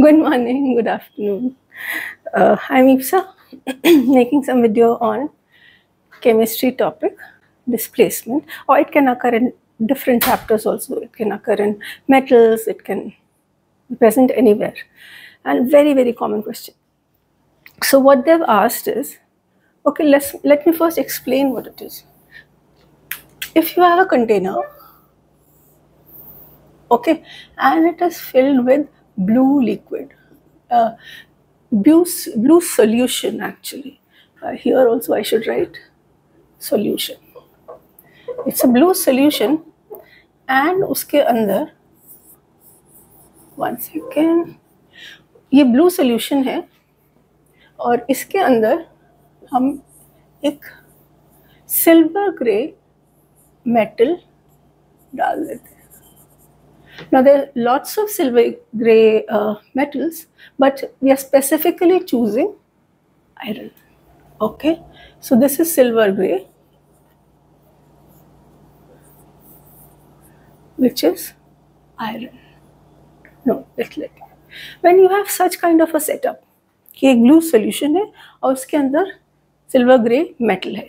Good morning, good afternoon. I'm Ipsa, making some video on chemistry topic, displacement, or it can occur in different chapters also. It can occur in metals, it can be present anywhere. And very, very common question. So what they've asked is, okay, let me first explain what it is. If you have a container, okay, and it is filled with blue liquid, blue solution actually. Here also I should write solution. It's a blue solution and उसके अंदर one second, ये blue solution है और इसके अंदर हम एक silver grey metal डाल देते हैं. Now there are lots of silver gray metals, but we are specifically choosing iron. Okay, so this is silver gray, which is iron. No, let's let. When you have such kind of a setup, कि एक blue solution है और उसके अंदर silver grey metal है,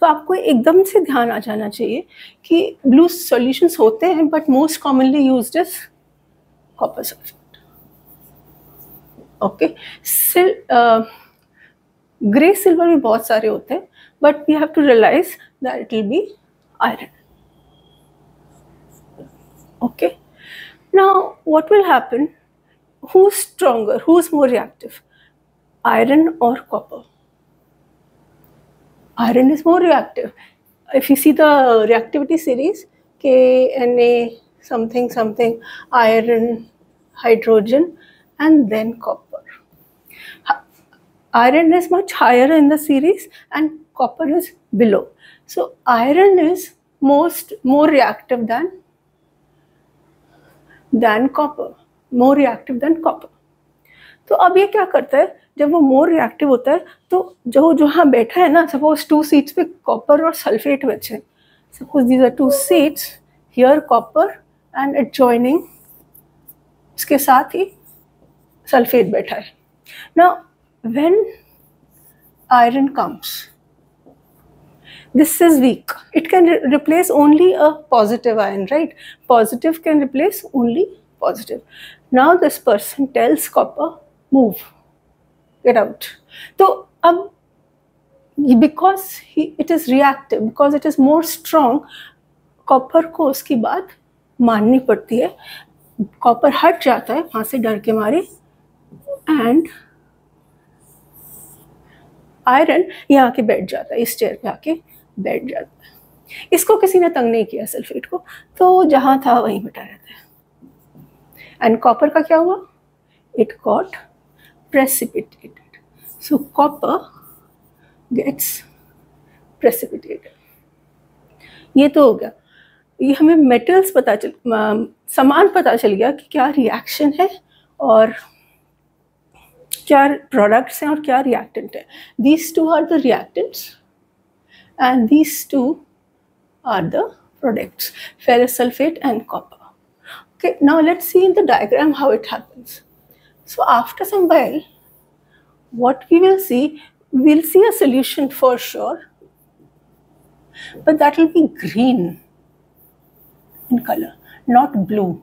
तो आपको एकदम से ध्यान आ जाना चाहिए कि ब्लू सॉल्यूशंस होते हैं but most commonly used is copper sulphate. Okay, grey silver भी बहुत सारे होते हैं but we have to realise that it will be iron. Okay, now what will happen, who is stronger, who is more reactive, iron or copper? Iron is more reactive. If you see the reactivity series, Ka something something, iron, hydrogen, and then copper. Iron is much higher in the series and copper is below. So iron is more reactive than copper. More reactive than copper. तो अब ये क्या करता है, जब वो more reactive होता है तो जो जहाँ बैठा है ना, सपोज 2 सीट्स पे कॉपर और सल्फेट बचे, suppose these are 2 seats, here copper and adjoining उसके साथ ही सल्फेट बैठा है. Now when iron comes, this is weak, it can replace only a positive ion, right? Positive can replace only positive. Now this person tells copper, move, get out. So because it is reactive, because it is more strong, copper को उसकी बात माननी पड़ती है. copper हट जाता है वहाँ से डर के मारे and आयरन यहाँ आके बैठ जाता है, इस चेयर पे आके बैठ जाता है. इसको किसी ने तंग नहीं किया सल्फेट को, तो जहाँ था वहीं बैठा रहता है. एंड कॉपर का क्या हुआ, it got precipitated. So copper gets precipitated. ये तो हो गया, ये हमें मेटल्स समान पता चल गया कि क्या रिएक्शन है और क्या प्रोडक्ट्स हैं और क्या रिएक्टेंट है. These two are the reactants and these two are the products, ferrous sulfate and copper. Okay, now let's see in the diagram how it happens. So after some while, what we will see, we'll see a solution for sure, but that will be green in color, not blue.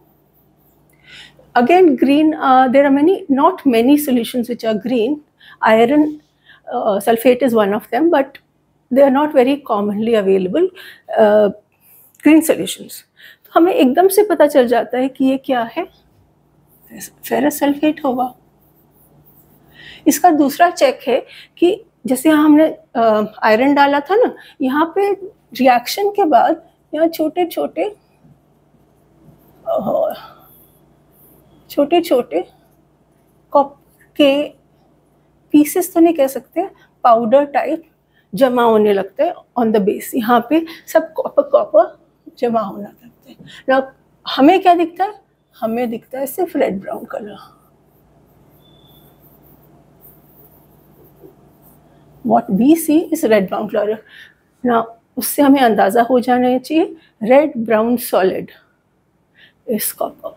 Again, green, there are not many solutions which are green. Iron sulfate is one of them, but they are not very commonly available green solutions. तो हमें एकदम से पता चल जाता है कि ये क्या है, फेरस सल्फेट होगा. इसका दूसरा चेक है कि जैसे यहाँ हमने आयरन डाला था ना, यहाँ पे रिएक्शन के बाद यहाँ छोटे छोटे कॉपर के पीसेस तो नहीं कह सकते, पाउडर टाइप जमा होने लगते हैं ऑन द बेस. यहाँ पे सब कॉपर जमा होने लगते हैं. ना हमें क्या दिखता है, हमें दिखता है सिर्फ red brown colour. What we see is red brown colour. ना उससे हमें अंदाजा हो जाना चाहिए red brown solid is copper.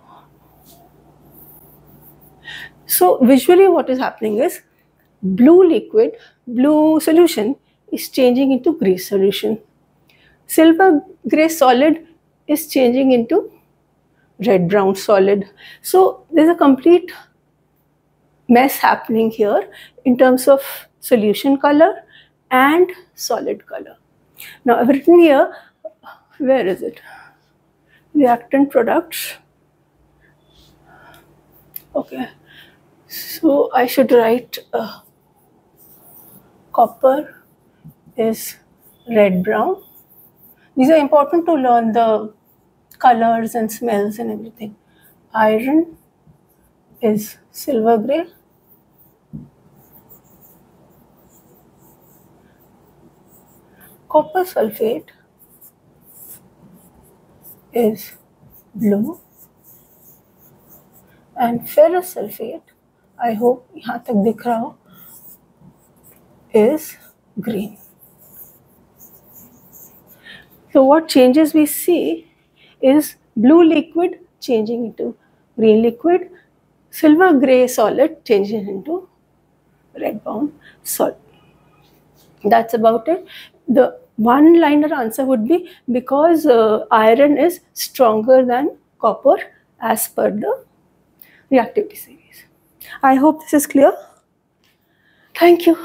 So visually what is happening is blue solution is changing into gray solution. Silver gray solid is changing into red brown solid. So there's a complete mess happening here in terms of solution color and solid color. Now I've written here, where is it? Reactant products. Okay, so I should write copper is red brown. These are important to learn the colors and smells and everything. Iron is silver gray. Copper sulfate is blue. And ferrous sulfate, I hope यहाँ तक दिख रहा हो, is green. So what changes we see is blue liquid changing into green liquid, silver gray solid changing into red brown solid. That's about it. The one-liner answer would be because iron is stronger than copper as per the reactivity series. I hope this is clear. Thank you.